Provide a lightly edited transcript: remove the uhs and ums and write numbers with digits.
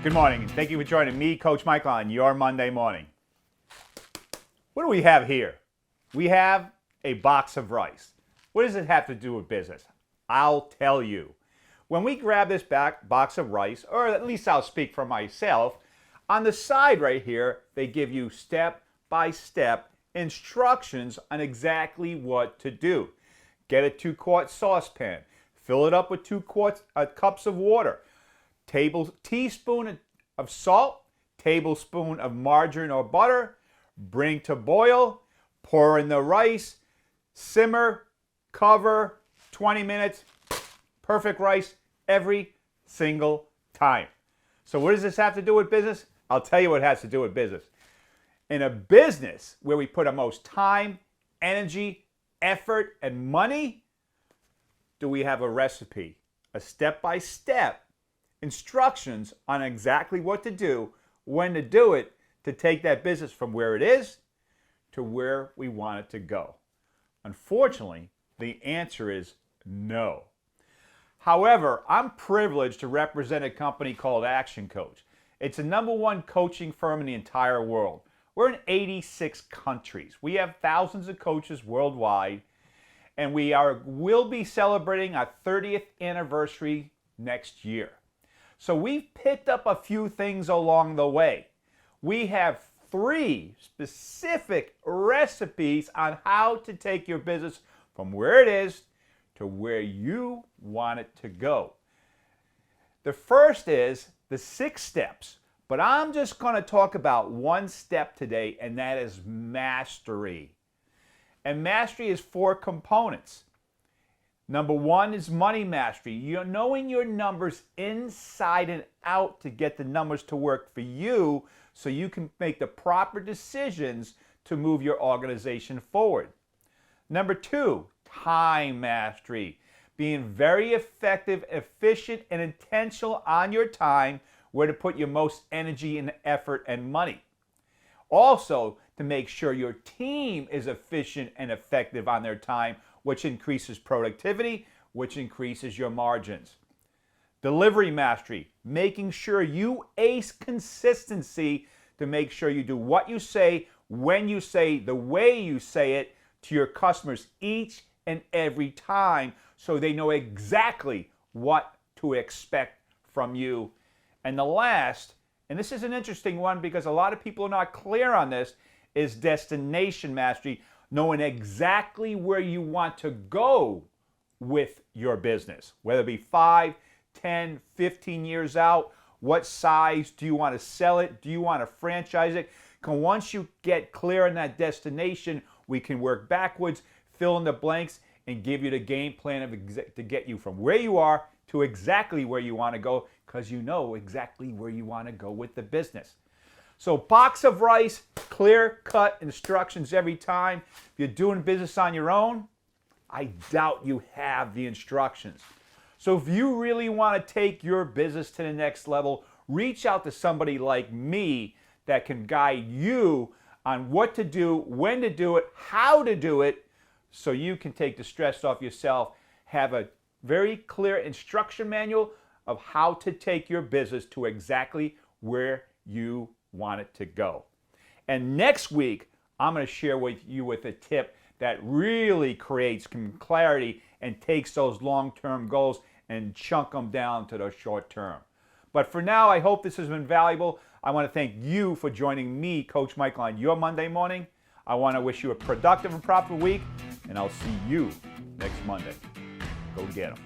Good morning, and thank you for joining me, Coach Michael, on your Monday morning. What do we have here? We have a box of rice. What does it have to do with business? I'll tell you. When we grab this box of rice, or at least I'll speak for myself, on the side right here, they give you step-by-step instructions on exactly what to do. Get a 2-quart saucepan. Fill it up with 2 cups of water. Teaspoon of salt, tablespoon of margarine or butter, bring to boil, pour in the rice, simmer, cover, 20 minutes, perfect rice every single time. So what does this have to do with business? I'll tell you what it has to do with business. In a business where we put our most time, energy, effort, and money, do we have a recipe, a step-by-step instructions on exactly what to do, when to do it, to take that business from where it is to where we want it to go? Unfortunately, the answer is no. However, I'm privileged to represent a company called Action Coach. It's the #1 coaching firm in the entire world. We're in 86 countries. We have thousands of coaches worldwide, and we'll be celebrating our 30th anniversary next year. So we've picked up a few things along the way. We have 3 specific recipes on how to take your business from where it is to where you want it to go. The first is the 6 steps, but I'm just going to talk about 1 step today, and that is mastery. And mastery is 4 components. Number 1 is money mastery. You're knowing your numbers inside and out to get the numbers to work for you so you can make the proper decisions to move your organization forward. Number 2, time mastery. Being very effective, efficient, and intentional on your time, where to put your most energy and effort and money. Also, to make sure your team is efficient and effective on their time, which increases productivity, which increases your margins. Delivery mastery, making sure you ace consistency to make sure you do what you say, when you say, the way you say it to your customers each and every time, so they know exactly what to expect from you. And the last, and this is an interesting one because a lot of people are not clear on this, is destination mastery, knowing exactly where you want to go with your business, whether it be 5, 10, 15 years out. What size do you want to sell it? Do you want to franchise it? Because once you get clear on that destination, we can work backwards, fill in the blanks, and give you the game plan to get you from where you are to exactly where you want to go, because you know exactly where you want to go with the business. So box of rice, clear-cut instructions every time. If you're doing business on your own, I doubt you have the instructions. So if you really want to take your business to the next level, reach out to somebody like me that can guide you on what to do, when to do it, how to do it, so you can take the stress off yourself, have a very clear instruction manual of how to take your business to exactly where you want it to go. And next week, I'm going to share with you a tip that really creates clarity and takes those long-term goals and chunk them down to the short term. But for now, I hope this has been valuable. I want to thank you for joining me, Coach Michael, on your Monday morning. I want to wish you a productive and profitable week, and I'll see you next Monday. Go get them.